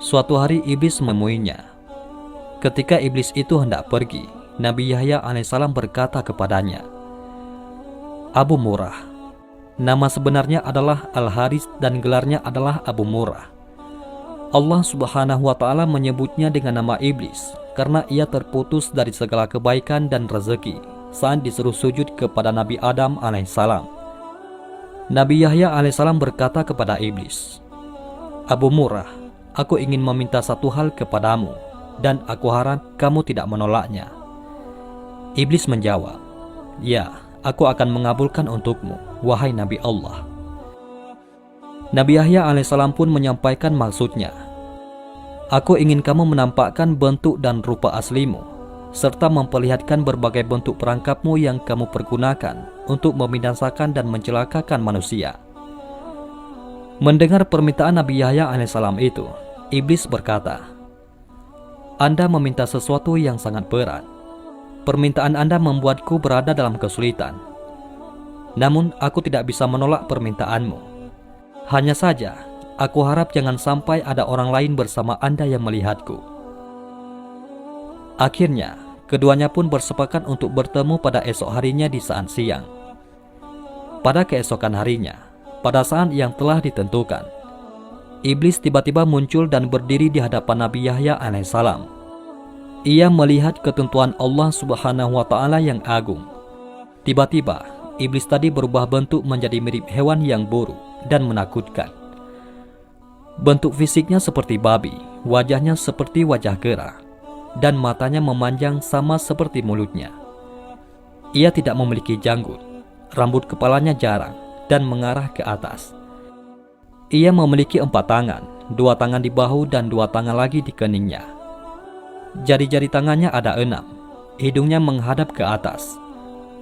Suatu hari iblis menemuinya. Ketika iblis itu hendak pergi, Nabi Yahya alaihissalam berkata kepadanya, "Abu Murrah." Nama sebenarnya adalah Al-Haris dan gelarnya adalah Abu Murrah. Allah subhanahu wa ta'ala menyebutnya dengan nama iblis karena ia terputus dari segala kebaikan dan rezeki saat disuruh sujud kepada Nabi Adam alaihissalam. Nabi Yahya alaihissalam berkata kepada iblis, "Abu Murrah, aku ingin meminta satu hal kepadamu dan aku harap kamu tidak menolaknya." Iblis menjawab, "Ya, aku akan mengabulkan untukmu, wahai Nabi Allah." Nabi Yahya alaihissalam pun menyampaikan maksudnya. "Aku ingin kamu menampakkan bentuk dan rupa aslimu, serta memperlihatkan berbagai bentuk perangkapmu yang kamu pergunakan untuk membinasakan dan mencelakakan manusia." Mendengar permintaan Nabi Yahya alaihissalam itu, iblis berkata, "Anda meminta sesuatu yang sangat berat. Permintaan Anda membuatku berada dalam kesulitan. Namun aku tidak bisa menolak permintaanmu. Hanya saja, aku harap jangan sampai ada orang lain bersama Anda yang melihatku." Akhirnya, keduanya pun bersepakat untuk bertemu pada esok harinya di saat siang. Pada keesokan harinya, pada saat yang telah ditentukan, iblis tiba-tiba muncul dan berdiri di hadapan Nabi Yahya alaihissalam. Ia melihat ketentuan Allah subhanahu wa ta'ala yang agung. Tiba-tiba, iblis tadi berubah bentuk menjadi mirip hewan yang buruk dan menakutkan. Bentuk fisiknya seperti babi, wajahnya seperti wajah kera, dan matanya memanjang sama seperti mulutnya. Ia tidak memiliki janggut, rambut kepalanya jarang dan mengarah ke atas. Ia memiliki 4 tangan, 2 tangan di bahu dan 2 tangan lagi di keningnya. Jari-jari tangannya ada 6, hidungnya menghadap ke atas.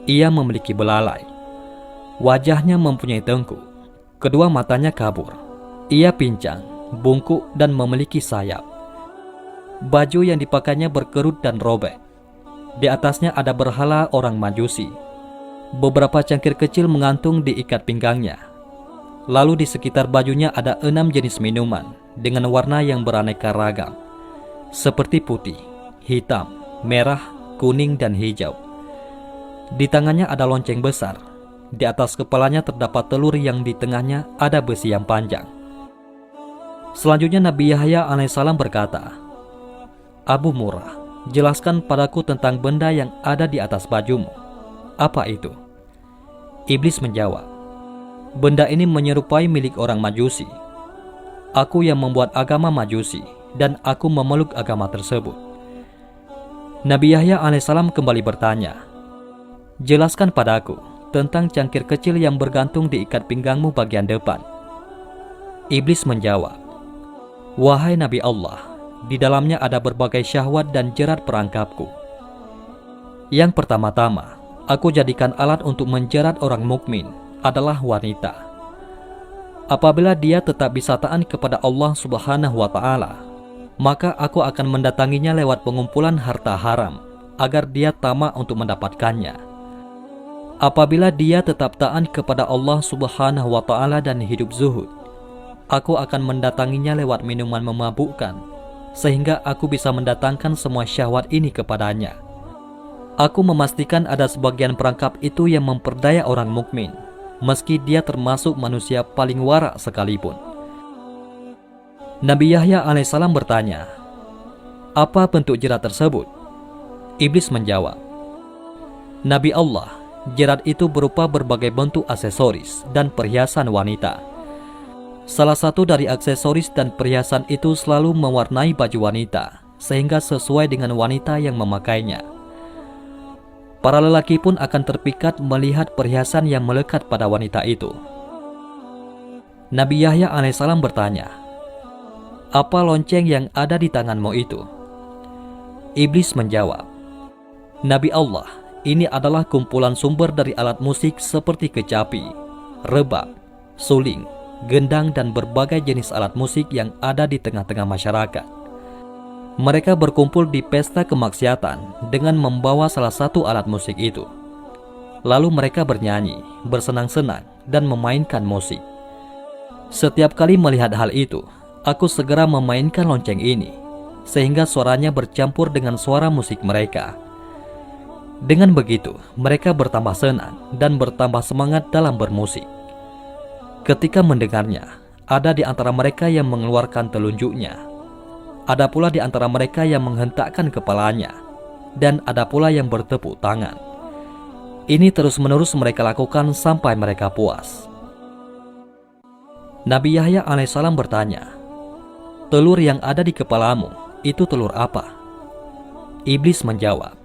Ia memiliki belalai. Wajahnya mempunyai tengkuk, kedua matanya kabur. Ia pincang, bungkuk dan memiliki sayap. Baju yang dipakainya berkerut dan robek. Di atasnya ada berhala orang Majusi. Beberapa cangkir kecil mengantung di ikat pinggangnya. Lalu di sekitar bajunya ada 6 jenis minuman dengan warna yang beraneka ragam, seperti putih, hitam, merah, kuning, dan hijau. Di tangannya ada lonceng besar. Di atas kepalanya terdapat telur yang di tengahnya ada besi yang panjang. Selanjutnya Nabi Yahya alaihissalam berkata, "Abu Murrah, jelaskan padaku tentang benda yang ada di atas bajumu. Apa itu?" Iblis menjawab, "Benda ini menyerupai milik orang Majusi. Aku yang membuat agama Majusi dan aku memeluk agama tersebut." Nabi Yahya alaihissalam kembali bertanya, "Jelaskan padaku tentang cangkir kecil yang bergantung di ikat pinggangmu bagian depan." Iblis menjawab, "Wahai Nabi Allah, di dalamnya ada berbagai syahwat dan jerat perangkapku. Yang pertama-tama, aku jadikan alat untuk menjerat orang mukmin adalah wanita. Apabila dia tetap bisa taat kepada Allah subhanahu wa ta'ala, maka aku akan mendatanginya lewat pengumpulan harta haram agar dia tamak untuk mendapatkannya. Apabila dia tetap taat kepada Allah subhanahu wa ta'ala dan hidup zuhud, aku akan mendatanginya lewat minuman memabukkan, sehingga aku bisa mendatangkan semua syahwat ini kepadanya. Aku memastikan ada sebagian perangkap itu yang memperdaya orang mukmin, meski dia termasuk manusia paling warak sekalipun." Nabi Yahya alaihissalam bertanya, "Apa bentuk jerat tersebut?" Iblis menjawab, "Nabi Allah, jerat itu berupa berbagai bentuk aksesoris dan perhiasan wanita. Salah satu dari aksesoris dan perhiasan itu selalu mewarnai baju wanita, sehingga sesuai dengan wanita yang memakainya. Para lelaki pun akan terpikat melihat perhiasan yang melekat pada wanita itu." Nabi Yahya alaihissalam bertanya, "Apa lonceng yang ada di tanganmu itu?" Iblis menjawab, "Nabi Allah, ini adalah kumpulan sumber dari alat musik seperti kecapi, rebab, suling, gendang dan berbagai jenis alat musik yang ada di tengah-tengah masyarakat. Mereka berkumpul di pesta kemaksiatan dengan membawa salah satu alat musik itu. Lalu mereka bernyanyi, bersenang-senang dan memainkan musik. Setiap kali melihat hal itu, Aku segera memainkan lonceng ini, sehingga suaranya bercampur dengan suara musik mereka. Dengan begitu, mereka bertambah senang dan bertambah semangat dalam bermusik. Ketika mendengarnya, ada di antara mereka yang mengeluarkan telunjuknya. Ada pula di antara mereka yang menghentakkan kepalanya, dan ada pula yang bertepuk tangan. Ini terus-menerus mereka lakukan sampai mereka puas. Nabi Yahya alaihissalam bertanya, "Telur yang ada di kepalamu, itu telur apa?" Iblis menjawab,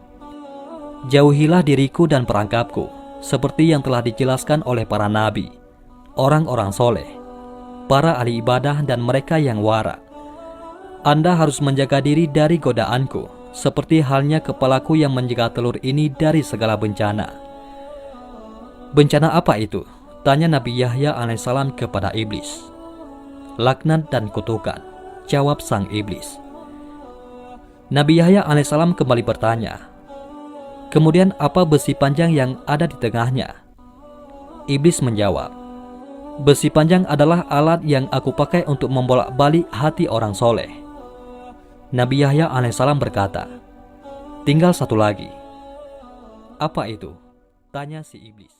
"Jauhilah diriku dan perangkapku, seperti yang telah dijelaskan oleh para nabi, orang-orang soleh, para ahli ibadah dan mereka yang wara. Anda harus menjaga diri dari godaanku, seperti halnya kepalaku yang menjaga telur ini dari segala bencana." "Bencana apa itu?" tanya Nabi Yahya alaihissalam kepada iblis. "Laknat dan kutukan," jawab sang iblis. Nabi Yahya alaihissalam kembali bertanya, "Kemudian apa besi panjang yang ada di tengahnya?" Iblis menjawab, "Besi panjang adalah alat yang aku pakai untuk membolak-balik hati orang soleh." Nabi Yahya alaihissalam berkata, "Tinggal satu lagi." "Apa itu?" tanya si iblis.